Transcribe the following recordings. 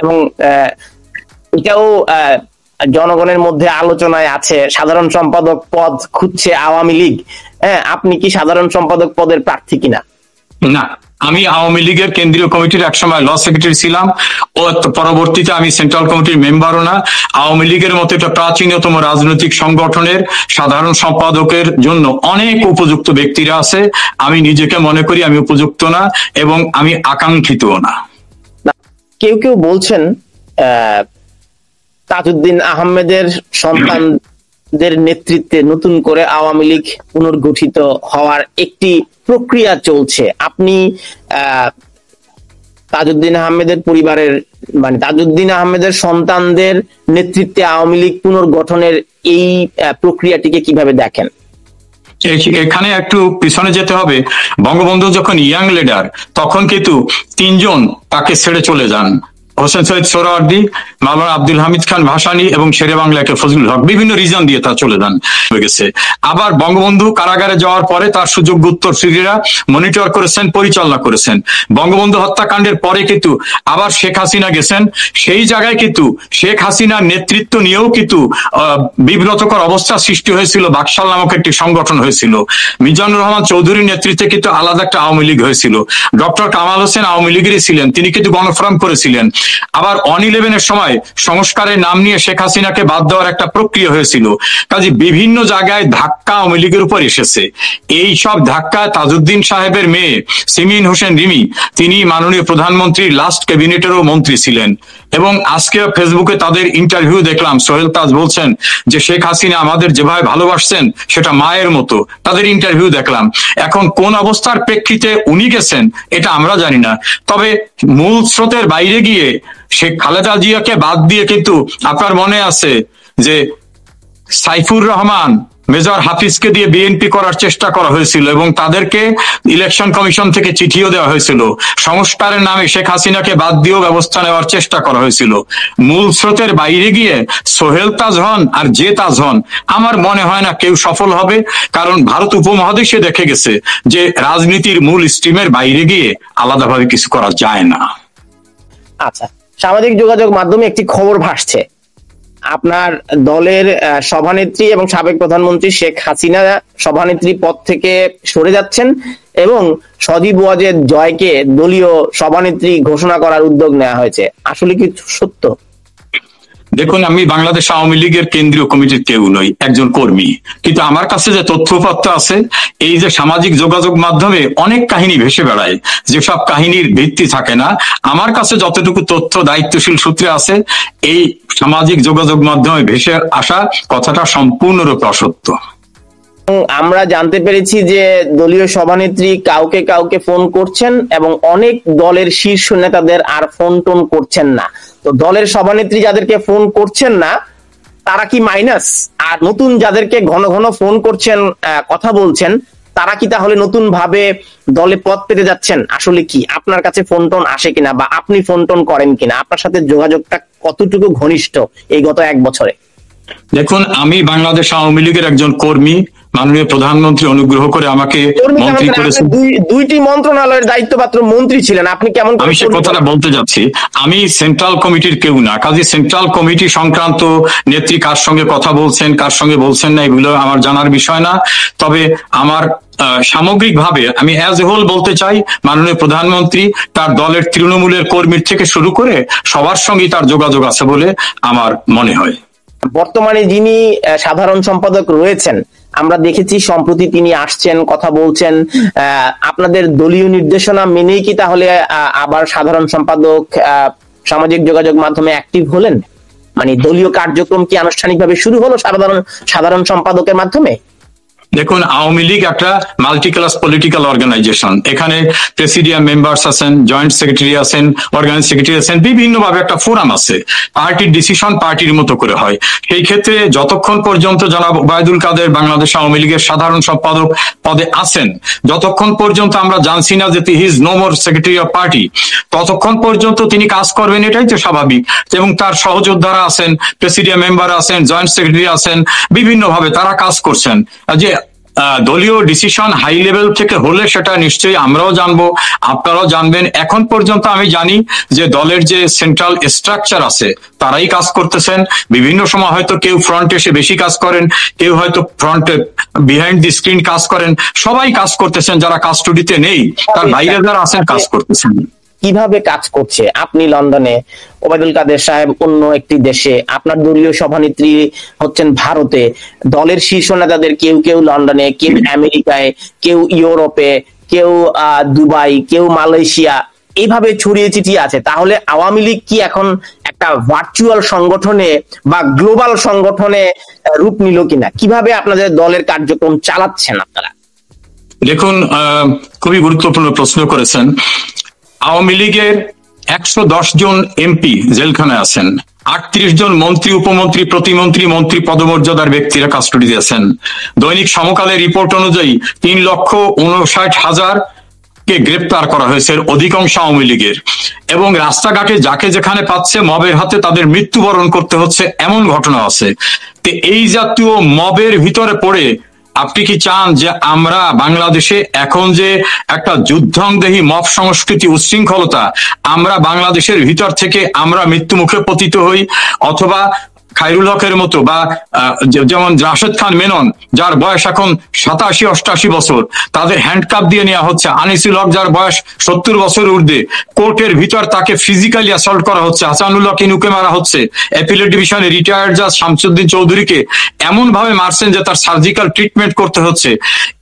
এবং এটাও জনগণের মধ্যে আলোচনায় আছে, সাধারণ সম্পাদক পদ খুঁজছে আওয়ামী লীগ। হ্যাঁ, আপনি কি সাধারণ সম্পাদক পদের প্রার্থী কিনা? না, আমি আওয়ামী লীগের কেন্দ্রীয় কমিটির একসময় ল সেক্রেটারি ছিলাম, ও পরবর্তীতে আমি সেন্ট্রাল কমিটির মেম্বারও না। আওয়ামী লীগের মতো একটা প্রাচীনতম রাজনৈতিক সংগঠনের সাধারণ সম্পাদকের জন্য অনেক উপযুক্ত ব্যক্তিরা আছে। আমি নিজেকে মনে করি আমি উপযুক্ত না এবং আমি আকাঙ্ক্ষিতও না। কেউ কেউ বলছেন তাজউদ্দিন আহমেদের সন্তানদের নেতৃত্বে নতুন করে আওয়ামী লীগ পুনর্গঠিত হওয়ার একটি প্রক্রিয়া চলছে। আপনি তাজউদ্দিন আহমেদের পরিবারের মানে তাজউদ্দিন আহমেদের সন্তানদের নেতৃত্বে আওয়ামী লীগ পুনর্গঠনের এই প্রক্রিয়াটিকে কিভাবে দেখেন? এখানে একটু পিছনে যেতে হবে। বঙ্গবন্ধু যখন ইয়াং লিডার, তখন কিন্তু তিনজন তাকে ছেড়ে চলে যান। হোসেন সৈয়দ সোহরাওয়ার্দী, মাওলানা আব্দুল হামিদ খান ভাসানী এবং শেরে বাংলাকে ফজলুল হক, বিভিন্ন রিজন দিয়ে তা চলে যান হয়ে গেছে। আবার বঙ্গবন্ধু কারাগারে যাওয়ার পরে তার সুযোগ্য উত্তরসূরিরা মনিটর করেছেন, পরিচালনা করেছেন। বঙ্গবন্ধু হত্যাকাণ্ডের পরে কিন্তু আবার শেখ হাসিনা গেছেন, সেই জায়গায় কিন্তু শেখ হাসিনার নেতৃত্ব নিয়েও কিন্তু বিব্রতকর অবস্থা সৃষ্টি হয়েছিল। বাকশাল নামক একটি সংগঠন হয়েছিল, মিজানুর রহমান চৌধুরীর নেতৃত্বে কিন্তু আলাদা একটা আওয়ামী লীগ হয়েছিল। ডক্টর কামাল হোসেন আওয়ামী লীগেরই ছিলেন, তিনি কিন্তু গণফোরাম করেছিলেন। আবার অন-11-এর সময় সংস্কারের নাম নিয়ে শেখ হাসিনাকে বাদ দেওয়ার একটা প্রক্রিয়া হয়েছিল। কাজে বিভিন্ন জায়গায় ধাক্কা আওয়ামী লীগের উপর এসেছে। এই সব ধাক্কা তাজউদ্দিন সাহেবের মেয়ে সিমিন হোসেন রিমি, তিনি মাননীয় প্রধানমন্ত্রীর লাস্ট ক্যাবিনেটেরও মন্ত্রী ছিলেন, এবং আজকে ফেসবুকে তাদের ইন্টারভিউ দেখলাম। সোহেল তাজ বলছেন যে শেখ হাসিনা আমাদের যেভাবে ভালোবাসছেন সেটা মায়ের মতো, তাদের ইন্টারভিউ দেখলাম। এখন কোন অবস্থার প্রেক্ষিতে উনি গেছেন এটা আমরা জানি না, তবে মূল স্রোতের বাইরে গিয়ে শেখ খালেদা জিয়াকে বাদ দিয়ে কিন্তু আপনার মনে আছে যে সাইফুর রহমান, মেজর হাফিজকে দিয়ে বিএনপি করার চেষ্টা করা হয়েছিল এবং তাদেরকে ইলেকশন কমিশন থেকে চিঠিও দেওয়া হয়েছিল। সংস্কারের নামে শেখ হাসিনাকে বাদ দিয়েও ব্যবস্থা নেওয়ার চেষ্টা করা হয়েছিল। মূল স্রোতের বাইরে গিয়ে সোহেল তাজ হন আর যে তাজ হন, আমার মনে হয় না কেউ সফল হবে, কারণ ভারত উপমহাদেশে দেখে গেছে যে রাজনীতির মূল স্ট্রিমের বাইরে গিয়ে আলাদাভাবে কিছু করা যায় না। আচ্ছা, সামাজিক যোগাযোগ মাধ্যমে একটি খবর ভাসছে, আপনার দলের সভানেত্রী এবং সাবেক প্রধানমন্ত্রী শেখ হাসিনা সভানেত্রী পদ থেকে সরে যাচ্ছেন এবং সজীব ওয়াজেদ জয়কে দলীয় সভানেত্রী ঘোষণা করার উদ্যোগ নেওয়া হয়েছে। আসলে কি সত্য? দেখুন, আমি বাংলাদেশ আওয়ামী লীগের কেন্দ্রীয় কমিটির কেউ নই, একজন কর্মী। কিন্তু আমার কাছে যে তথ্যপত্র আছে, এই যে সামাজিক যোগাযোগ মাধ্যমে অনেক কাহিনী ভেসে বেড়ায়, যেসব কাহিনীর ভিত্তি থাকে না, আমার কাছে যতটুকু তথ্য দায়িত্বশীল সূত্রে আছে, এই সামাজিক যোগাযোগ মাধ্যমে ভেসে আসা কথাটা সম্পূর্ণরূপে অসত্য। আমরা জানতে পেরেছি যে দলীয় সভানেত্রী কাউকে কাউকে ফোন করছেন এবং অনেক দলের শীর্ষ নেতাদের আর ফোন টোন করছেন না। তো দলের সভানেত্রী যাদেরকে ফোন করছেন না তারা কি মাইনাস, আর নতুন যাদেরকে ঘন ঘন ফোন করছেন, কথা বলছেন, তারা কি তাহলে নতুন ভাবে দলে পদ পেতে যাচ্ছেন? আসলে কি আপনার কাছে ফোন টোন আসে কিনা, বা আপনি ফোন টোন করেন কিনা? আপনার সাথে যোগাযোগটা কতটুকু ঘনিষ্ঠ এই গত 1 বছরে? দেখুন, আমি বাংলাদেশ আওয়ামী লীগের একজন কর্মী। মাননীয় প্রধানমন্ত্রী অনুগ্রহ করে আমাকে মন্ত্রী করেছেন। দুইটি মন্ত্রণালয়ের দায়িত্বপ্রাপ্ত মন্ত্রী ছিলেন আপনি, কেমন? আমি সে কথাটা বলতে যাচ্ছি, আমি সেন্ট্রাল কমিটির কেউ না। কাজে সেন্ট্রাল কমিটি সংক্রান্ত নেত্রী কার সঙ্গে কথা বলছেন, কার সঙ্গে বলছেন না, এগুলো আমার জানার বিষয় না। তবে আমার সামগ্রিকভাবে আমি অ্যাজ এ হোল বলতে চাই, মাননীয় প্রধানমন্ত্রী তার দলের তৃণমূলের কর্মীর থেকে শুরু করে সবার সঙ্গেই তার যোগাযোগ আছে বলে আমার মনে হয়। বর্তমানে যিনি সাধারণ সম্পাদক রয়েছেন, আমরা দেখেছি সম্প্রতি তিনি আসছেন, কথা বলছেন। আপনাদের দলীয় নির্দেশনা মেনেই কি তাহলে আবার সাধারণ সম্পাদক সামাজিক যোগাযোগ মাধ্যমে অ্যাক্টিভ হলেন? মানে দলীয় কার্যক্রম কি আনুষ্ঠানিকভাবে শুরু হলো সাধারণ সম্পাদকের মাধ্যমে? দেখুন, আওয়ামী লীগ একটা মাল্টি ক্লাস পলিটিক্যাল অর্গানাইজেশন। এখানে প্রেসিডিয়াম মেম্বার্স আছেন, জয়েন্ট সেক্রেটারি আছেন, অর্গানাইজ সেক্রেটারি আছেন, বিভিন্ন ভাবে একটা ফোরাম আছে। পার্টির ডিসিশন পার্টির মতো করে হয়। সেই ক্ষেত্রে যতক্ষণ পর্যন্ত জনাব ওবায়দুল কাদের বাংলাদেশ আওয়ামী লীগের সাধারণ সম্পাদক পদে আছেন, যতক্ষণ পর্যন্ত আমরা জানছি না যে he is no more secretary of party, ততক্ষণ পর্যন্ত তিনি কাজ করবেন, এটাই তো স্বাভাবিক। এবং তার সহযোদ্ধারা আছেন, প্রেসিডিয়াম মেম্বার আছেন, জয়েন্ট সেক্রেটারি আছেন, বিভিন্ন ভাবে তারা কাজ করছেন। যে দলীয় ডিসিশন হাই লেভেল থেকে হলে সেটা নিশ্চয়ই আমরাও জানবো, আপনারাও জানবেন। এখন পর্যন্ত আমি জানি যে দলের যে সেন্ট্রাল স্ট্রাকচার আছে তারাই কাজ করতেছেন। বিভিন্ন সময় হয়তো কেউ ফ্রন্টে এসে বেশি কাজ করেন, কেউ হয়তো ফ্রন্টে বিহাইন্ড দি স্ক্রিন কাজ করেন, সবাই কাজ করতেছেন। যারা কাস্টডিতে নেই তার বাইরে যারা আছেন কাজ করতেছেন। কিভাবে কাজ করছে? আপনি লন্ডনে, ওবায়দুল কাদের সাহেব অন্য একটি দেশে, আপনার দলীয় সভানেত্রী হচ্ছেন ভারতে, দলের শীর্ষ নেতাদের কেউ কেউ লন্ডনে, কেউ আমেরিকায়, কেউ ইউরোপে, কেউ দুবাই, কেউ মালয়েশিয়া, এইভাবে ছড়িয়ে ছিটিয়ে আছে। তাহলে আওয়ামী লীগ কি এখন একটা ভার্চুয়াল সংগঠনে বা গ্লোবাল সংগঠনে রূপ নিল কিনা? কিভাবে আপনাদের দলের কার্যক্রম চালাচ্ছেন আপনারা? দেখুন, খুবই গুরুত্বপূর্ণ প্রশ্ন করেছেন। আওয়ামী লীগের 110 জন এমপি জেলখানায় আছেন, 38 জন মন্ত্রী, উপমন্ত্রী, প্রতিমন্ত্রী, মন্ত্রী পদমর্যাদার ব্যক্তিরা কাস্টডিতে আছেন। দৈনিক সমকালের রিপোর্ট অনুযায়ী 3,59,000 কে গ্রেপ্তার করা হয়েছে, অধিকাংশ আওয়ামী লীগের। এবং রাস্তাঘাটে যাকে যেখানে পাচ্ছে মবের হাতে তাদের মৃত্যুবরণ করতে হচ্ছে, এমন ঘটনা আছে। তো এই জাতীয় মবের ভিতরে পড়ে আপনি কি চান যে আমরা বাংলাদেশে এখন যে একটা যুদ্ধাংদেহী মব সংস্কৃতি, উচ্ছৃঙ্খলতা, আমরা বাংলাদেশের ভিতর থেকে আমরা মৃত্যু মুখে পতিত হই? অথবা খায়রুল হকের মতো বা যেমন রাশেদ খান মেনন, যার বয়স এখন 87-88 বছর, তাদের হ্যান্ডকাপ দিয়ে নেওয়া হচ্ছে। আনিসুল হক, যার বয়স 70 বছর ঊর্ধ্বে, কোর্টের ভিতর তাকে ফিজিক্যালি অ্যাসল্ট করা হচ্ছে। হাসানুল্লাহ কিনুকে মারা হচ্ছে। অ্যাপিলেট ডিভিশনে রিটায়ার্ড জাজ শামসুদ্দিন চৌধুরীকে এমন ভাবে মারছেন যে তার সার্জিক্যাল ট্রিটমেন্ট করতে হচ্ছে।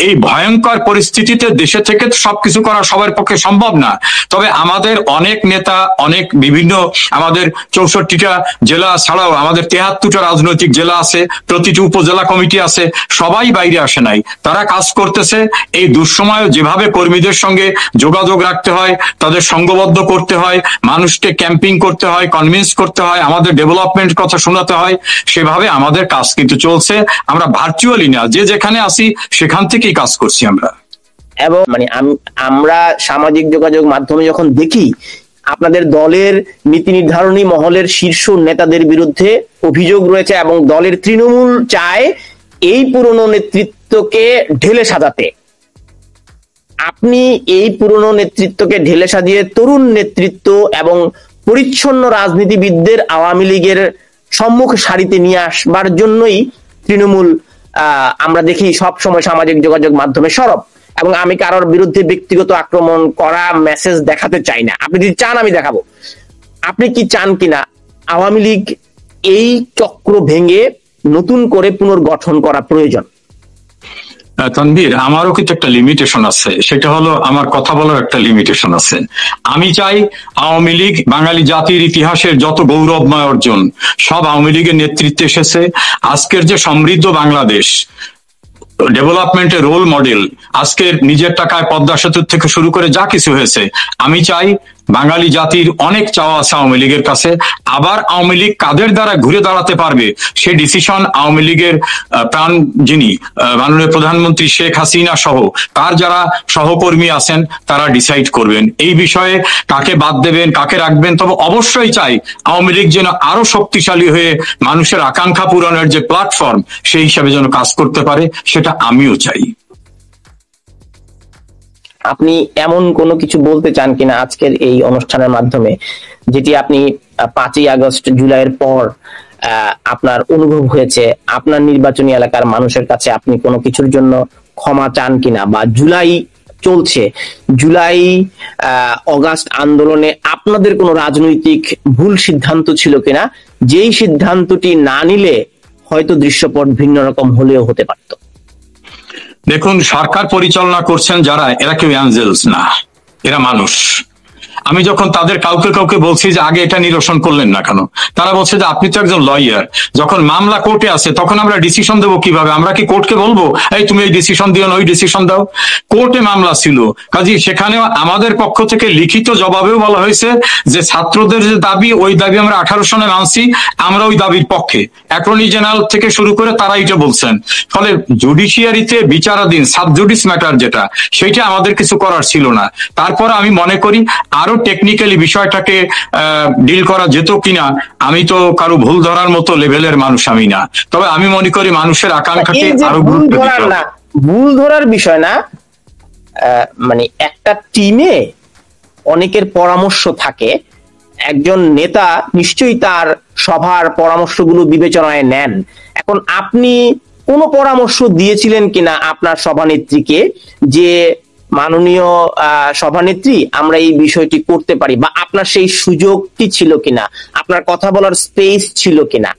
এই ভয়ঙ্কর পরিস্থিতিতে দেশে থেকে তো সবকিছু করা সবার পক্ষে সম্ভব না। তবে আমাদের অনেক নেতা, অনেক বিভিন্ন, আমাদের 64টা জেলা ছাড়াও আমাদের 73টা রাজনৈতিক জেলা আছে, প্রতিটি উপজেলা কমিটি আছে, সবাই বাইরে আসে নাই, তারা কাজ করতেছে। এই দুঃসময়ে যেভাবে কর্মীদের সঙ্গে যোগাযোগ রাখতে হয়, তাদের সংঘবদ্ধ করতে হয়, মানুষকে ক্যাম্পিং করতে হয়, কনভিন্স করতে হয়, আমাদের ডেভেলপমেন্ট কথা শোনাতে হয়, সেভাবে আমাদের কাজ কিন্তু চলছে। আমরা ভার্চুয়ালি না, যে যেখানে আসি সেখান থেকেই কাজ করছি আমরা। এবং আমরা সামাজিক যোগাযোগ মাধ্যমে যখন দেখি আপনাদের দলের নীতি নির্ধারণী মহলের শীর্ষ নেতাদের বিরুদ্ধে অভিযোগ রয়েছে এবং দলের তৃণমূল চায় এই পুরনো নেতৃত্বকে ঢেলে সাজাতে। আপনি এই পুরনো নেতৃত্বকে ঢেলে সাজিয়ে তরুণ নেতৃত্ব এবং পরিচ্ছন্ন রাজনীতিবিদদের আওয়ামী লীগের সম্মুখ সারিতে নিয়ে আসবার জন্যই তৃণমূল আমরা দেখি সব সময় সামাজিক যোগাযোগ মাধ্যমে সরব। এবং আমি কারোর বিরুদ্ধে ব্যক্তিগত আক্রমণ করা, মেসেজ দেখাতে চাই না। আপনি যদি চান আমি দেখাবো। আপনি কি চান কিনা আওয়ামী লীগ এই চক্র ভেঙে নতুন করে পুনর্গঠন করা প্রয়োজন? তানভীর, আমারও কিন্তু একটা লিমিটেশন আছে, সেটা হলো আমার কথা বলার একটা লিমিটেশন আছে। আমি চাই আওয়ামী লীগ বাঙালি জাতির ইতিহাসের যত গৌরবময় অর্জন সব আওয়ামী লীগের নেতৃত্বে এসেছে। আজকের যে সমৃদ্ধ বাংলাদেশ, ডেভেলপমেন্টের রোল মডেল, আজকের নিজের টাকায় পদ্মা সেতু থেকে শুরু করে যা কিছু হয়েছে, আমি চাই বাঙালি জাতির অনেক চাওয়া আছে আওয়ামী লীগের কাছে। আবার আওয়ামী লীগ কাদের দ্বারা ঘুরে দাঁড়াতে পারবে সেই ডিসিশন আওয়ামী লীগের প্রাণ যিনি মাননীয় প্রধানমন্ত্রী শেখ হাসিনা সহ তার যারা সহকর্মী আছেন তারা ডিসাইড করবেন এই বিষয়ে কাকে বাদ দেবেন, কাকে রাখবেন। তবে অবশ্যই চাই আওয়ামী লীগ যেন আরো শক্তিশালী হয়ে মানুষের আকাঙ্ক্ষা পূরণের যে প্ল্যাটফর্ম সেই হিসাবে যেন কাজ করতে পারে, সেটা আমিও চাই। আপনি এমন কোনো কিছু বলতে চান কিনা আজকের এই অনুষ্ঠানের মাধ্যমে যেটি আপনি 5ই আগস্ট জুলাইয়ের পর আপনার অনুভব হয়েছে, আপনার নির্বাচনী এলাকার মানুষের কাছে আপনি কোনো কিছুর জন্য ক্ষমা চান কিনা? বা জুলাই চলছে, জুলাই অগাস্ট আন্দোলনে আপনাদের কোনো রাজনৈতিক ভুল সিদ্ধান্ত ছিল কিনা, যেই সিদ্ধান্তটি না নিলে হয়তো দৃশ্যপট ভিন্ন রকম হলেও হতে পারত? দেখুন, সরকার পরিচালনা করছেন যারা, এরা কেউ অ্যাঞ্জেলস না, এরা মানুষ। আমি যখন তাদের কাউকে কাউকে বলছি যে আগে এটা নিরসন করলেন না কেন, তারা বলছে যে আপনি তো একজন লয়ার, যখন মামলা কোর্টে আছে তখন আমরা ডিসিশন দেবো কিভাবে? আমরা কি কোর্টকে বলবো এই তুমি এই ডিসিশন দিও না, ওই ডিসিশন দাও? কোর্টে মামলা ছিল, কাজে সেখানে আমাদের পক্ষ থেকে লিখিত জবাবেও বলা হয়েছে যে ছাত্রদের যে দাবি, ওই দাবি আমরা 18 সনে মানছি, আমরা ওই দাবির পক্ষে। অ্যাটর্নি জেনারেল থেকে শুরু করে তারা এটা বলছেন। ফলে জুডিশিয়ারিতে বিচারাধীন সাব জুডিস ম্যাটার যেটা, সেটা আমাদের কিছু করার ছিল না। তারপর আমি মনে করি আরো টেকনিক্যালি বিষয়টাকে ডিল করা যেত কিনা। আমি তো কারো ভুল ধরার মতো লেভেলের মানুষ আমি না, তবে আমি মনে করি মানুষের আকাঙ্ক্ষাকে আরো গুরুত্ব দিতে হবে। ভুল ধরার বিষয় না, মানে একটা টিমে অনেকের পরামর্শ থাকে, একজন নেতা নিশ্চয়ই তার সভার পরামর্শগুলো বিবেচনায় নেন। এখন আপনি কোনো পরামর্শ দিয়েছিলেন কিনা আপনার সভানেত্রীকে যে মাননীয় সভানেত্রী আমরা এই বিষয়টি করতে পারি, বা আপনার সেই সুযোগটি ছিল কিনা, আপনার কথা বলার স্পেস ছিল কিনা?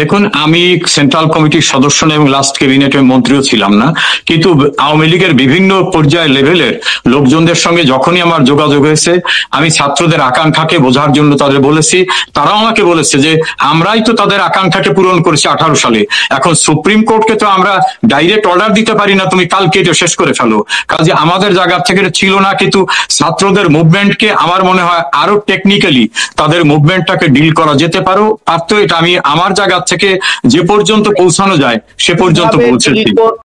দেখুন, আমি সেন্ট্রাল কমিটির সদস্য না এবং লাস্ট ক্যাবিনেটের মন্ত্রীও ছিলাম না, কিন্তু আওয়ামী লীগের বিভিন্ন পর্যায় লেভেলের লোকজনদের সঙ্গে যখনই আমার যোগাযোগ হয়েছে, আমি ছাত্রদের আকাঙ্ক্ষাকে বোঝার জন্য তাদের বলেছি, তারাও আমাকে বলেছে যে আমরাই তো তাদের আকাঙ্ক্ষাকে পূরণ করেছি 18 সালে। এখন সুপ্রিম কোর্টকে তো আমরা ডাইরেক্ট অর্ডার দিতে পারি না তুমি কালকে এটা শেষ করে ফেলো, কাজে আমাদের জায়গা থেকে এটা ছিল না। কিন্তু ছাত্রদের মুভমেন্টকে আমার মনে হয় আরো টেকনিক্যালি তাদের মুভমেন্টটাকে ডিল করা যেতে পারতো। এটা আমি আমার জায়গা থেকে যে পর্যন্ত পৌঁছানো যায় সে পর্যন্ত পৌঁছেছি।